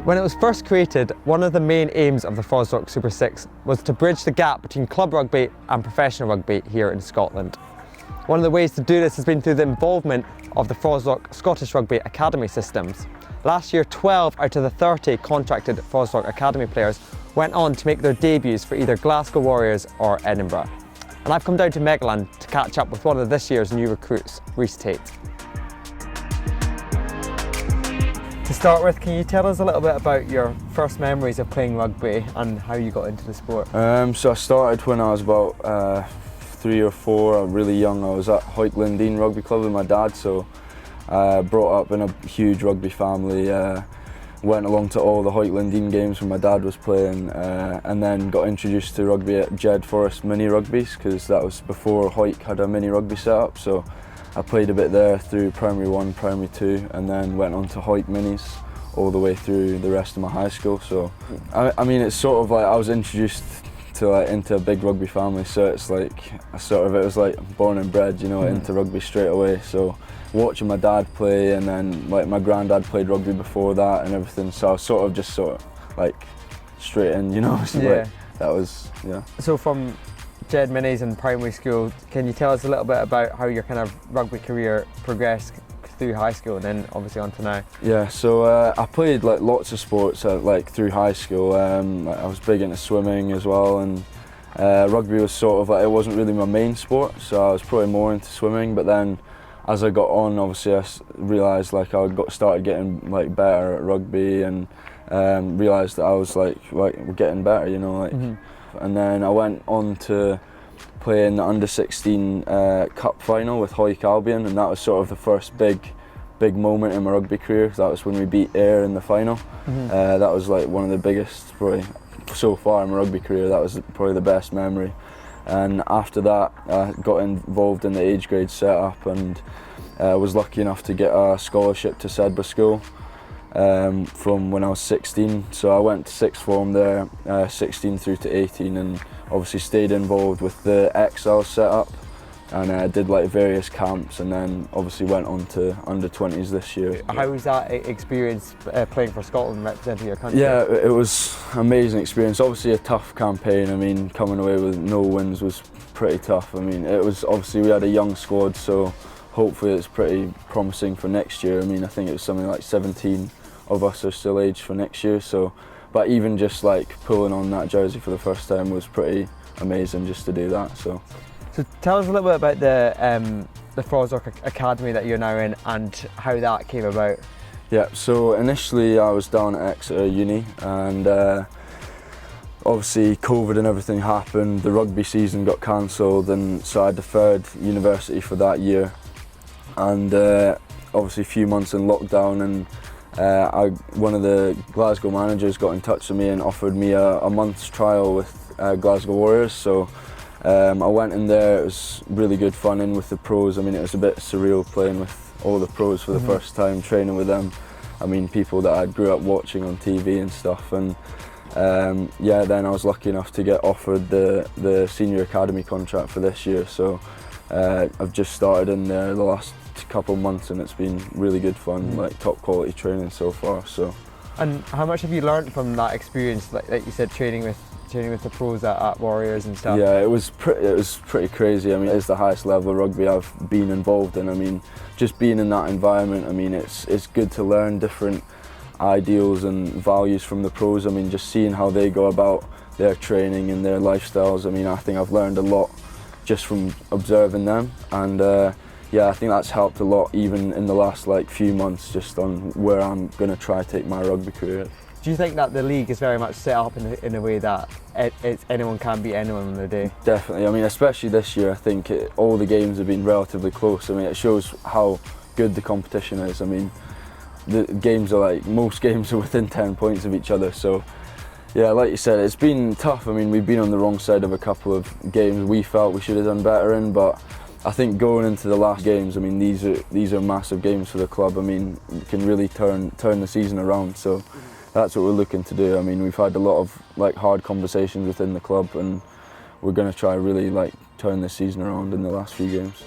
When it was first created, one of the main aims of the Fosroc Super 6 was to bridge the gap between club rugby and professional rugby here in Scotland. One of the ways to do this has been through the involvement of the Fosroc Scottish Rugby Academy systems. Last year, 12 out of the 30 contracted Fosroc Academy players went on to make their debuts for either Glasgow Warriors or Edinburgh. And I've come down to Meghalland to catch up with one of this year's new recruits, Rhys Tait. To start with, can you tell us a little bit about your first memories of playing rugby and how you got into the sport? So I started when I was about 3 or 4, really young. I was at Hoyt-Lindeen Rugby Club with my dad, so brought up in a huge rugby family. Went along to all the Hoyt-Lindeen games when my dad was playing, and then got introduced to rugby at Jed Forest Mini Rugbies, because that was before Hoyt had a mini rugby set up. So I played a bit there through primary 1, primary 2, and then went on to Hoyt Minis all the way through the rest of my high school. So I mean, it's sort of like I was introduced to into a big rugby family, so it's like it was like born and bred, you know, into rugby straight away. So watching my dad play, and then like my granddad played rugby before that and everything, so I was sort of like straight in, you know. So like, that was, yeah. So from Jed Minis and primary school, can you tell us a little bit about how your kind of rugby career progressed through high school and then obviously on to now? Yeah, so I played like lots of sports like through high school. Like, I was big into swimming as well, and rugby was sort of like, it wasn't really my main sport, so I was probably more into swimming. But then as I got on, obviously I realised like started getting like better at rugby, and realised that I was like getting better, you know, like. And then I went on to play in the under-16 cup final with Hoyt Albion, and that was sort of the first big moment in my rugby career. That was when we beat Ayr in the final. That was like one of the biggest probably so far in my rugby career. That was probably the best memory. And after that, I got involved in the age grade setup, and was lucky enough to get a scholarship to Sedbergh School from when I was 16. So I went to sixth form there, 16 through to 18, and obviously stayed involved with the XL setup, and did like various camps, and then obviously went on to under-20s this year. How was that experience playing for Scotland, representing your country? Yeah, it was an amazing experience. Obviously a tough campaign. I mean, coming away with no wins was pretty tough. I mean, it was obviously, we had a young squad, so hopefully it's pretty promising for next year. I mean, I think it was something like 17 of us are still aged for next year, so but even just like pulling on that jersey for the first time was pretty amazing just to do that. So tell us a little bit about the Fosroc Academy that you're now in and how that came about. Yeah, so initially I was down at Exeter Uni, and obviously COVID and everything happened, the rugby season got cancelled, and so I deferred university for that year, and obviously a few months in lockdown, and one of the Glasgow managers got in touch with me and offered me a month's trial with Glasgow Warriors. So I went in there. It was really good fun in with the pros. I mean, it was a bit surreal playing with all the pros for the first time, training with them. I mean, people that I grew up watching on TV and stuff. And yeah, then I was lucky enough to get offered the senior academy contract for this year. So I've just started in there the last couple of months, and it's been really good fun, like top quality training so far. So, and how much have you learned from that experience, like you said, training with the pros at Warriors and stuff? Yeah, it was pretty crazy. I mean, it's the highest level of rugby I've been involved in. I mean, just being in that environment, I mean, it's good to learn different ideals and values from the pros. I mean, just seeing how they go about their training and their lifestyles. I mean, I think I've learned a lot just from observing them, and yeah, I think that's helped a lot even in the last like few months, just on where I'm going to try to take my rugby career. Do you think that the league is very much set up in a way that anyone can beat anyone on the day? Definitely. I mean, especially this year, I think all the games have been relatively close. I mean, it shows how good the competition is. I mean, the games are like, most games are within 10 points of each other. So yeah, like you said, it's been tough. I mean, we've been on the wrong side of a couple of games we felt we should have done better in, but I think going into the last games, I mean, these are massive games for the club. I mean, we can really turn the season around. So that's what we're looking to do. I mean, we've had a lot of like hard conversations within the club, and we're going to try really like turn this season around in the last few games.